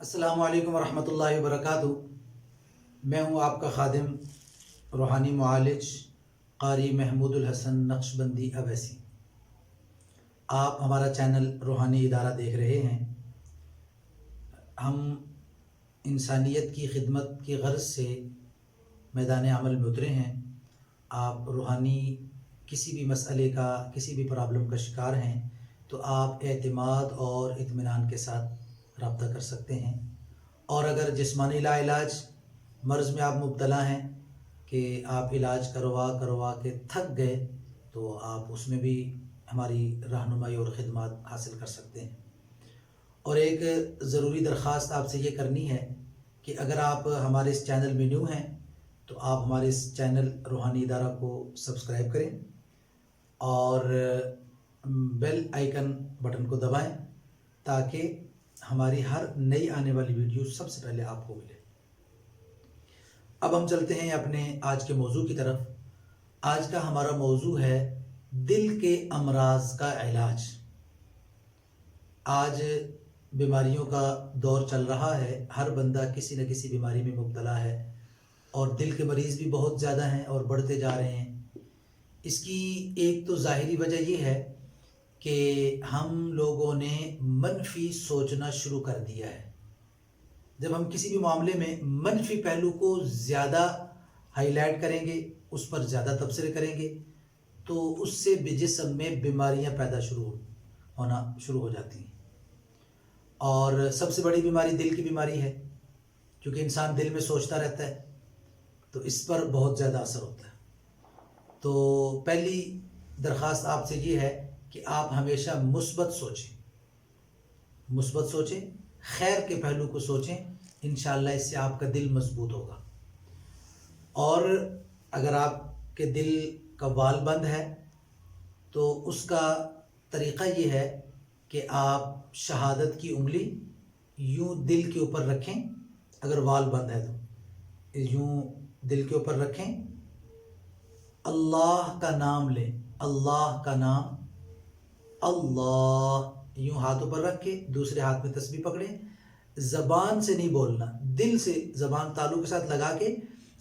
अस्सलामु अलैकुम वरहमतुल्लाहि वबरकातुहू। मैं हूँ आपका खादिम रूहानी मुआलिज क़ारी महमूदुल हसन नक्शबंदी अवैसी। आप हमारा चैनल रूहानी इदारा देख रहे हैं। हम इंसानियत की खिदमत की गर्ज से मैदान अमल में उतरे हैं। आप रूहानी किसी भी मसले का, किसी भी प्रॉब्लम का शिकार हैं तो आप एतमाद और इत्मीनान के साथ रब्ता कर सकते हैं। और अगर जिस्मानी लाइलाज मर्ज़ में आप मुब्तला हैं कि आप इलाज करवा के थक गए तो आप उसमें भी हमारी रहनुमाई और ख़िदमत हासिल कर सकते हैं। और एक ज़रूरी दरख्वास्त आपसे ये करनी है कि अगर आप हमारे इस चैनल में न्यू हैं तो आप हमारे इस चैनल रूहानी इदारा को सब्सक्राइब करें और बेल आइकन बटन को दबाएं ताकि हमारी हर नई आने वाली वीडियो सबसे पहले आपको मिले। अब हम चलते हैं अपने आज के मौजू की तरफ। आज का हमारा मौजू है दिल के अमराज का इलाज। आज बीमारियों का दौर चल रहा है, हर बंदा किसी न किसी बीमारी में मुब्तला है और दिल के मरीज़ भी बहुत ज़्यादा हैं और बढ़ते जा रहे हैं। इसकी एक तो ज़ाहिरी वजह ये है कि हम लोगों ने मनफी सोचना शुरू कर दिया है। जब हम किसी भी मामले में मनफी पहलू को ज़्यादा हाईलाइट करेंगे, उस पर ज़्यादा तबसरे करेंगे तो उससे जिस्म में बीमारियां पैदा होना शुरू हो जाती हैं। और सबसे बड़ी बीमारी दिल की बीमारी है, क्योंकि इंसान दिल में सोचता रहता है तो इस पर बहुत ज़्यादा असर होता है। तो पहली दरख्वास्त आपसे ये है कि आप हमेशा मुस्बत सोचें, खैर के पहलू को सोचें। इंशाअल्लाह इससे आपका दिल मजबूत होगा। और अगर आपके दिल का वाल बंद है तो उसका तरीक़ा ये है कि आप शहादत की उंगली यूं दिल के ऊपर रखें। अगर वाल बंद है तो यूं दिल के ऊपर रखें, अल्लाह का नाम लें, अल्लाह का नाम, अल्लाह यूं हाथों पर रख के दूसरे हाथ में तस्बीह पकड़ें। ज़बान से नहीं बोलना, दिल से ज़बान तालु के साथ लगा के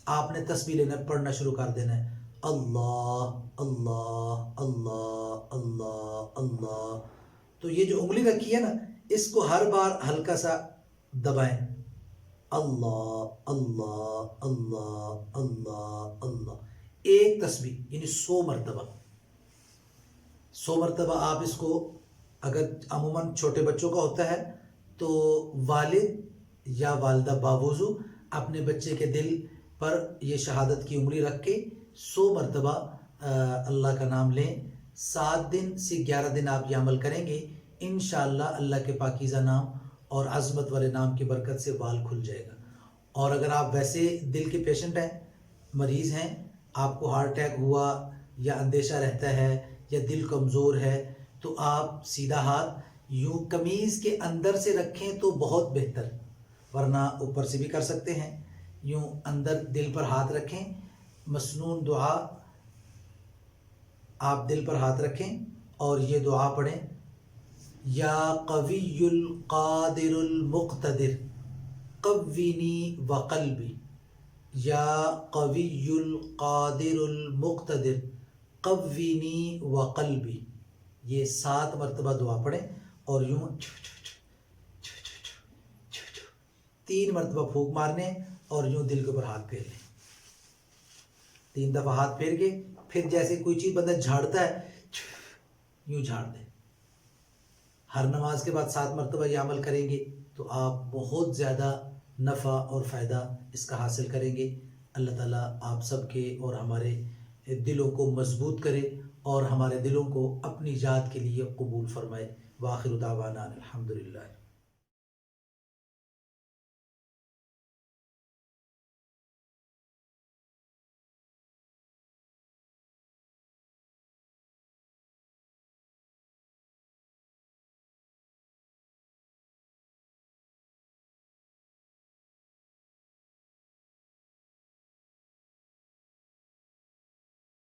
आपने तस्बीह लेना, पढ़ना शुरू कर देना है। अल्लाह अल्लाह अल्लाह अल्लाह अल्लाह। तो ये जो उंगली रखी है ना, इसको हर बार हल्का सा दबाएं। अल्लाह अल्लाह अल्लाह अल्लाह अल्लाह। एक तस्बीह यानी 100 मरतबा आप इसको, अगर अमूमन छोटे बच्चों का होता है तो वालिद या वालिदा बावजू अपने बच्चे के दिल पर ये शहादत की उंगली रख के 100 मरतबा अल्लाह का नाम लें। 7 दिन से 11 दिन आप ये अमल करेंगे, इंशाअल्लाह अल्लाह के पाकीज़ा नाम और अज़मत वाले नाम की बरकत से वाल खुल जाएगा। और अगर आप वैसे दिल के पेशेंट हैं, मरीज़ हैं, आपको हार्ट अटैक हुआ या अंदेशा रहता है या दिल कमज़ोर है तो आप सीधा हाथ यूं कमीज़ के अंदर से रखें तो बहुत बेहतर, वरना ऊपर से भी कर सकते हैं। यूं अंदर दिल पर हाथ रखें, मसनून दुआ आप दिल पर हाथ रखें और ये दुआ पढ़ें, या क़वियुल क़ादिरुल मुक़्तदिर क़व्विनी व क़ल्बी, या क़वियुल क़ादिरुल मुक़्तदिर क़व्विनी व क़ल्बी। ये 7 मरतबा दुआ पढ़ें और यूं 3 मरतबा फूंक मारने और यूं दिल के ऊपर हाथ फेर लें। 3 दफ़ा हाथ फेर के फिर जैसे कोई चीज़ बंदा झाड़ता है यूं झाड़ दें। हर नमाज के बाद 7 मरतबा ये अमल करेंगे तो आप बहुत ज़्यादा नफ़ा और फ़ायदा इसका हासिल करेंगे। अल्लाह ताला आप सबके और हमारे दिलों को मजबूत करे और हमारे दिलों को अपनी ज़ात के लिए कबूल फरमाए। व आखिर दावाना अल्हम्दुलिल्लाह।